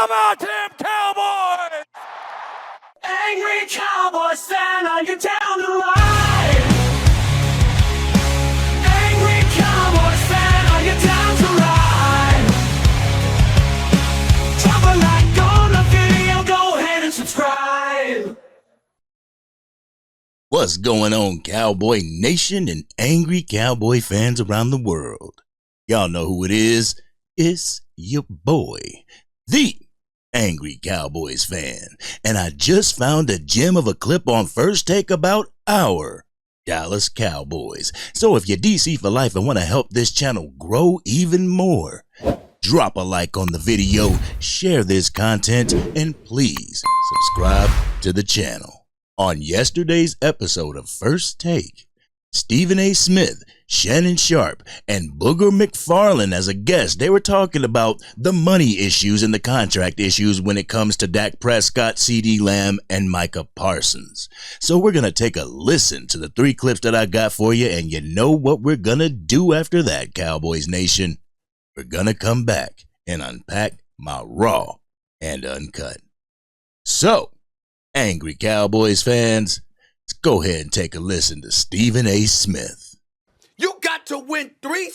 How about them Cowboys? Angry Cowboys Fan, are you down the line? Angry Cowboys Fan, are you down to ride? Drop a like on the video, go ahead and subscribe. What's going on, Cowboy Nation and Angry Cowboy fans around the world? Y'all know who it is. It's your boy, the Angry Cowboys Fan. And I just found a gem of a clip on First Take about our Dallas Cowboys. So if you're DC for life and want to help this channel grow even more, drop a like on the video, share this content, and please subscribe to the channel. On yesterday's episode of First Take, Stephen A. Smith, Shannon Sharpe, and Booger McFarland as a guest, they were talking about the money issues and the contract issues when it comes to Dak Prescott, CeeDee Lamb, and Micah Parsons. So we're going to take a listen to the 3 clips that I got for you, and you know what we're going to do after that, Cowboys Nation? We're going to come back and unpack my raw and uncut. So, Angry Cowboys fans, let's go ahead and take a listen to Stephen A. Smith. You got to win 3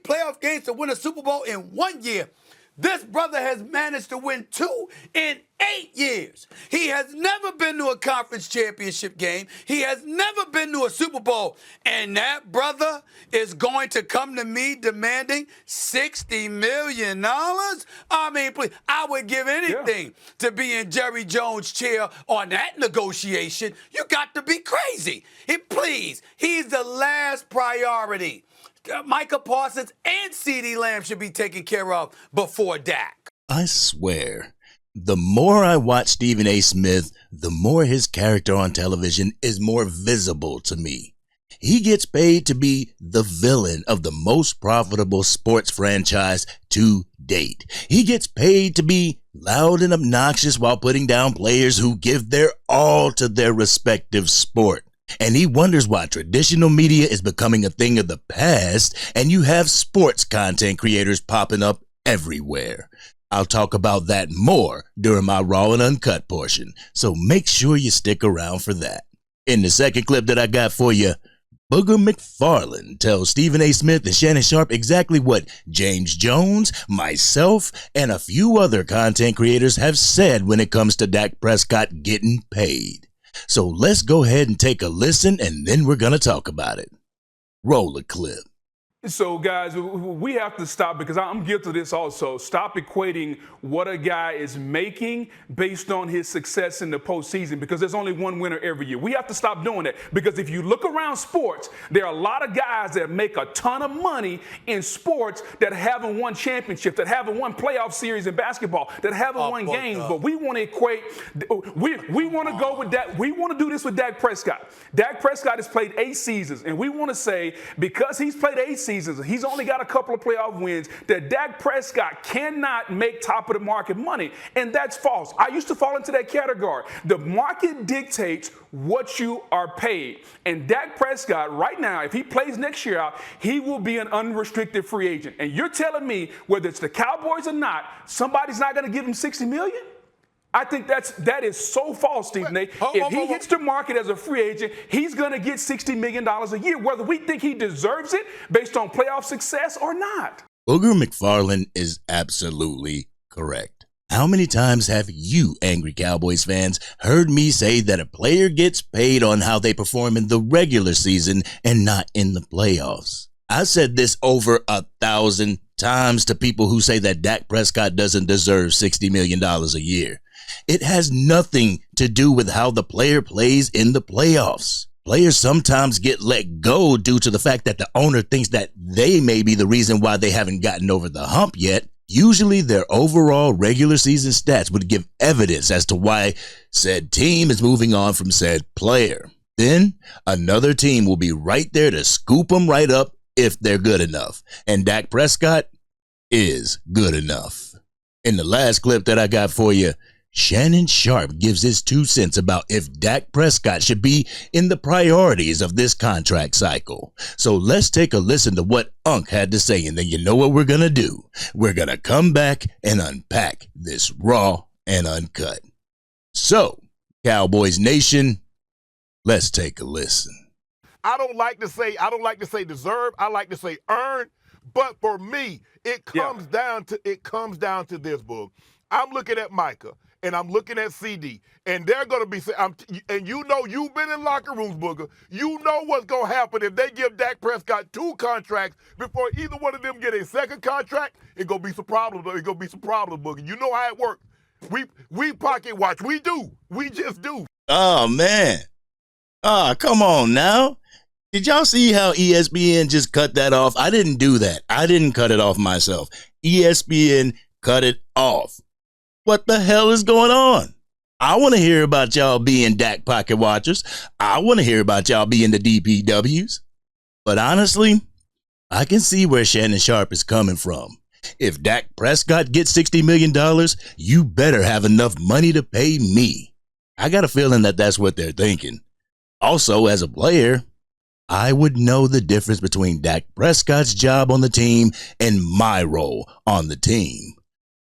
playoff games to win a Super Bowl in 1 year. This brother has managed to win 2 in 8 years. He has never been to a conference championship game. He has never been to a Super Bowl. And that brother is going to come to me demanding $60 million? I mean, please, I would give anything to be in Jerry Jones' chair on that negotiation. You got to be crazy. Please, he's the last priority. Micah Parsons and CeeDee Lamb should be taken care of before Dak. I swear, the more I watch Stephen A. Smith, the more his character on television is more visible to me. He gets paid to be the villain of the most profitable sports franchise to date. He gets paid to be loud and obnoxious while putting down players who give their all to their respective sport. And he wonders why traditional media is becoming a thing of the past and you have sports content creators popping up everywhere. I'll talk about that more during my raw and uncut portion, so make sure you stick around for that. In the second clip that I got for you, Booger McFarland tells Stephen A. Smith and Shannon Sharpe exactly what James Jones, myself, and a few other content creators have said when it comes to Dak Prescott getting paid. So let's go ahead and take a listen, and then we're going to talk about it. Roll the clip. So, guys, we have to stop, because I'm guilty of this also. Stop equating what a guy is making based on his success in the postseason, because there's only one winner every year. We have to stop doing that, because if you look around sports, there are a lot of guys that make a ton of money in sports that haven't won championships, that haven't won playoff series in basketball, that haven't won games. But we want to equate, we want to go with that. We want to do this with Dak Prescott. Dak Prescott has played 8 seasons, and we want to say, because he's played 8 seasons, he's only got a couple of playoff wins, that Dak Prescott cannot make top of the market money. And that's false. I used to fall into that category. The market dictates what you are paid. And Dak Prescott right now, if he plays next year out, he will be an unrestricted free agent. And you're telling me, whether it's the Cowboys or not, somebody's not going to give him $60 million? I think that is so false, Stephen A. If he hits the market as a free agent, he's going to get $60 million a year, whether we think he deserves it based on playoff success or not. Booger McFarland is absolutely correct. How many times have you, Angry Cowboys fans, heard me say that a player gets paid on how they perform in the regular season and not in the playoffs? I said this over 1,000 times to people who say that Dak Prescott doesn't deserve $60 million a year. It has nothing to do with how the player plays in the playoffs. Players sometimes get let go due to the fact that the owner thinks that they may be the reason why they haven't gotten over the hump yet. Usually their overall regular season stats would give evidence as to why said team is moving on from said player. Then another team will be right there to scoop them right up if they're good enough. And Dak Prescott is good enough. In the last clip that I got for you, Shannon Sharpe gives his 2 cents about if Dak Prescott should be in the priorities of this contract cycle. So let's take a listen to what Unc had to say, and then you know what we're going to do. We're going to come back and unpack this raw and uncut. So, Cowboys Nation, let's take a listen. I don't like to say deserve. I like to say earn. But for me, it comes down to this, Boog. I'm looking at Micah and I'm looking at CeeDee, and they're going to be saying, and you know you've been in locker rooms, Booger. You know what's going to happen if they give Dak Prescott 2 contracts before either one of them get a second contract. It's going to be some problems. It's going to be some problems, Booger. You know how it works. We pocket watch. We do. We just do. Oh, man. Come on now. Did y'all see how ESPN just cut that off? I didn't do that. I didn't cut it off myself. ESPN cut it off. What the hell is going on? I want to hear about y'all being Dak pocket watchers. I want to hear about y'all being the DPWs. But honestly, I can see where Shannon Sharpe is coming from. If Dak Prescott gets $60 million, you better have enough money to pay me. I got a feeling that that's what they're thinking. Also, as a player, I would know the difference between Dak Prescott's job on the team and my role on the team.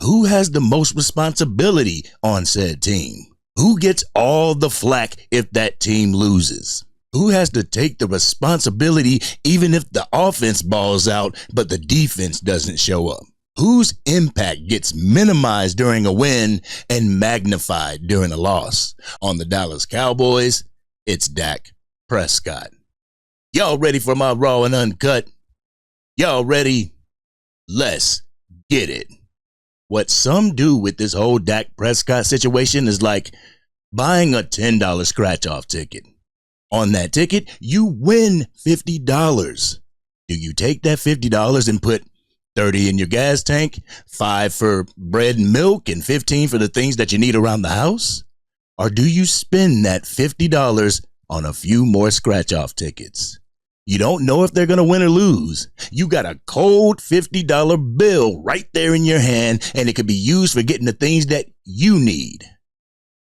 Who has the most responsibility on said team? Who gets all the flack if that team loses? Who has to take the responsibility even if the offense balls out but the defense doesn't show up? Whose impact gets minimized during a win and magnified during a loss? On the Dallas Cowboys, it's Dak Prescott. Y'all ready for my raw and uncut? Y'all ready? Let's get it. What some do with this whole Dak Prescott situation is like buying a $10 scratch-off ticket. On that ticket, you win $50. Do you take that $50 and put $30 in your gas tank, $5 for bread and milk, and $15 for the things that you need around the house? Or do you spend that $50 on a few more scratch-off tickets? You don't know if they're going to win or lose. You got a cold $50 bill right there in your hand, and it could be used for getting the things that you need.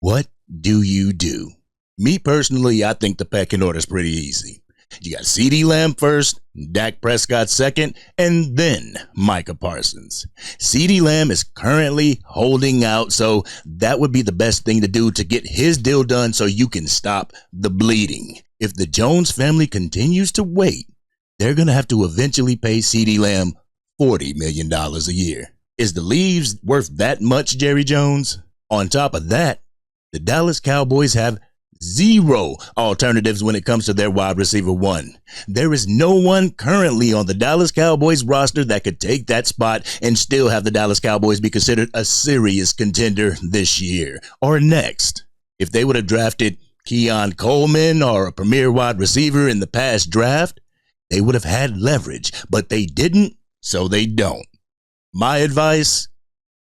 What do you do? Me personally, I think the pecking order is pretty easy. You got CeeDee Lamb first, Dak Prescott second, and then Micah Parsons. CeeDee Lamb is currently holding out, so that would be the best thing to do to get his deal done so you can stop the bleeding. If the Jones family continues to wait, they're going to have to eventually pay CeeDee Lamb $40 million a year. Is the leaves worth that much, Jerry Jones? On top of that, the Dallas Cowboys have zero alternatives when it comes to their wide receiver 1. There is no one currently on the Dallas Cowboys roster that could take that spot and still have the Dallas Cowboys be considered a serious contender this year or next. If they would have drafted Keon Coleman or a premier wide receiver in the past draft, they would have had leverage, but they didn't, so they don't. My advice,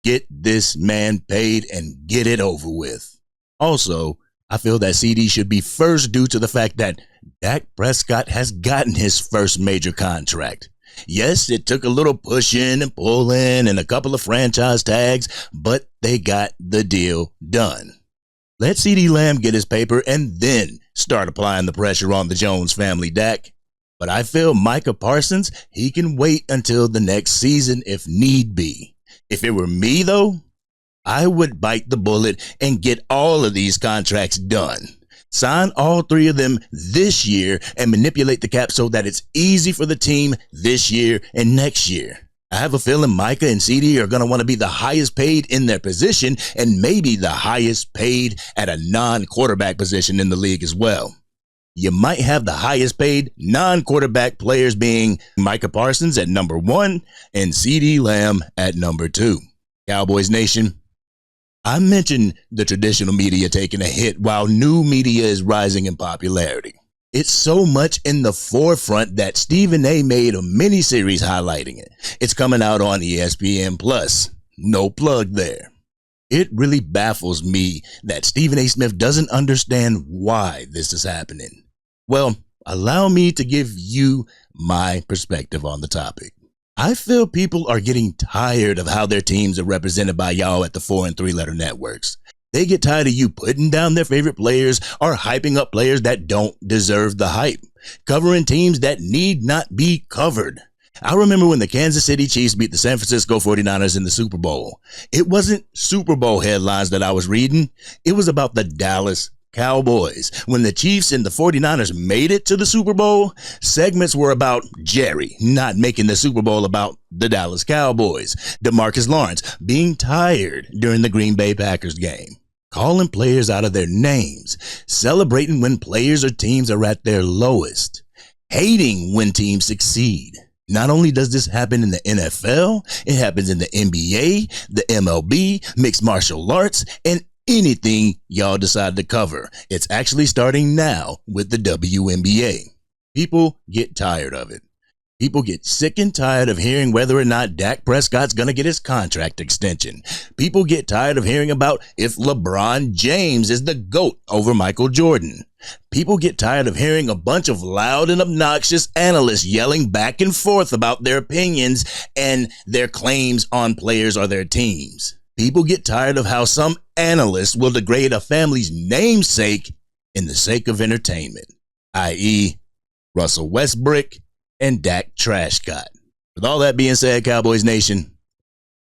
get this man paid and get it over with. Also, I feel that CeeDee should be first due to the fact that Dak Prescott has gotten his first major contract. Yes, it took a little pushing and pulling and a couple of franchise tags, but they got the deal done. Let CeeDee Lamb get his paper and then start applying the pressure on the Jones family, Dak. But I feel Micah Parsons, he can wait until the next season if need be. If it were me, though, I would bite the bullet and get all of these contracts done. Sign all 3 of them this year and manipulate the cap so that it's easy for the team this year and next year. I have a feeling Micah and CeeDee are going to want to be the highest paid in their position and maybe the highest paid at a non-quarterback position in the league as well. You might have the highest paid non-quarterback players being Micah Parsons at number 1 and CeeDee Lamb at number 2. Cowboys Nation, I mentioned the traditional media taking a hit while new media is rising in popularity. It's so much in the forefront that Stephen A. made a miniseries highlighting it. It's coming out on ESPN Plus. No plug there. It really baffles me that Stephen A. Smith doesn't understand why this is happening. Well, allow me to give you my perspective on the topic. I feel people are getting tired of how their teams are represented by y'all at the 4 and 3 letter networks. They get tired of you putting down their favorite players or hyping up players that don't deserve the hype, covering teams that need not be covered. I remember when the Kansas City Chiefs beat the San Francisco 49ers in the Super Bowl. It wasn't Super Bowl headlines that I was reading. It was about the Dallas Cowboys. When the Chiefs and the 49ers made it to the Super Bowl, segments were about Jerry not making the Super Bowl about the Dallas Cowboys, DeMarcus Lawrence being tired during the Green Bay Packers game, calling players out of their names, celebrating when players or teams are at their lowest, hating when teams succeed. Not only does this happen in the NFL, it happens in the NBA, the MLB, mixed martial arts, and anything y'all decide to cover. It's actually starting now with the WNBA. People get tired of it. People get sick and tired of hearing whether or not Dak Prescott's going to get his contract extension. People get tired of hearing about if LeBron James is the GOAT over Michael Jordan. People get tired of hearing a bunch of loud and obnoxious analysts yelling back and forth about their opinions and their claims on players or their teams. People get tired of how some analysts will degrade a family's namesake in the sake of entertainment, i.e. Russell Westbrook and Dak Prescott. With all that being said, Cowboys Nation,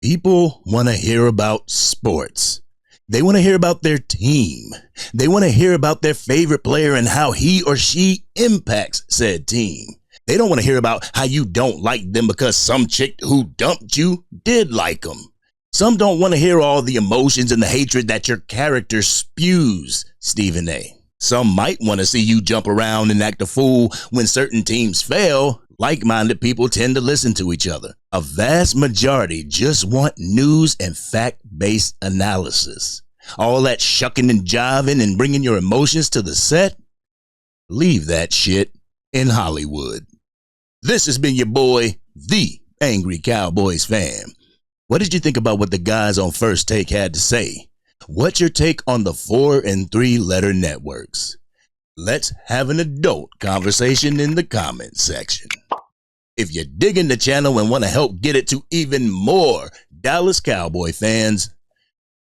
people want to hear about sports. They want to hear about their team. They want to hear about their favorite player and how he or she impacts said team. They don't want to hear about how you don't like them because some chick who dumped you did like them. Some don't want to hear all the emotions and the hatred that your character spews, Stephen A. Some might want to see you jump around and act a fool when certain teams fail. Like-minded people tend to listen to each other. A vast majority just want news and fact-based analysis. All that shucking and jiving and bringing your emotions to the set? Leave that shit in Hollywood. This has been your boy, the Angry Cowboys Fan. What did you think about what the guys on First Take had to say? What's your take on the 4 and 3 letter networks? Let's have an adult conversation in the comments section. If you're digging the channel and want to help get it to even more Dallas Cowboy fans,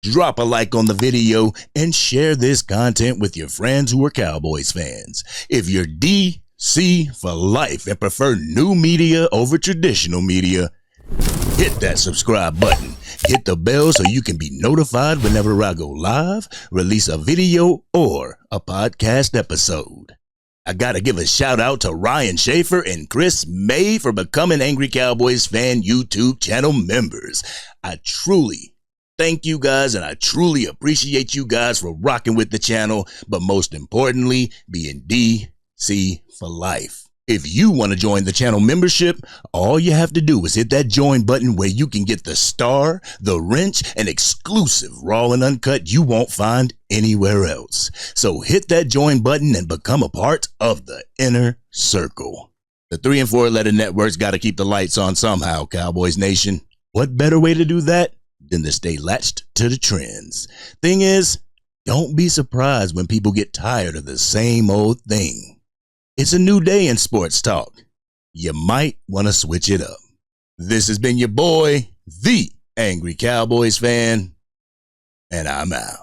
drop a like on the video and share this content with your friends who are Cowboys fans. If you're DC for life and prefer new media over traditional media, hit that subscribe button. Hit the bell so you can be notified whenever I go live, release a video, or a podcast episode. I gotta give a shout out to Ryan Schaefer and Chris May for becoming Angry Cowboys Fan YouTube channel members. I truly thank you guys and I truly appreciate you guys for rocking with the channel, but most importantly, being DC for life. If you want to join the channel membership, all you have to do is hit that join button where you can get the star, the wrench, and exclusive raw and uncut you won't find anywhere else. So hit that join button and become a part of the inner circle. The 3 and 4 letter networks got to keep the lights on somehow, Cowboys Nation. What better way to do that than to stay latched to the trends? Thing is, don't be surprised when people get tired of the same old thing. It's a new day in sports talk. You might want to switch it up. This has been your boy, the Angry Cowboys Fan, and I'm out.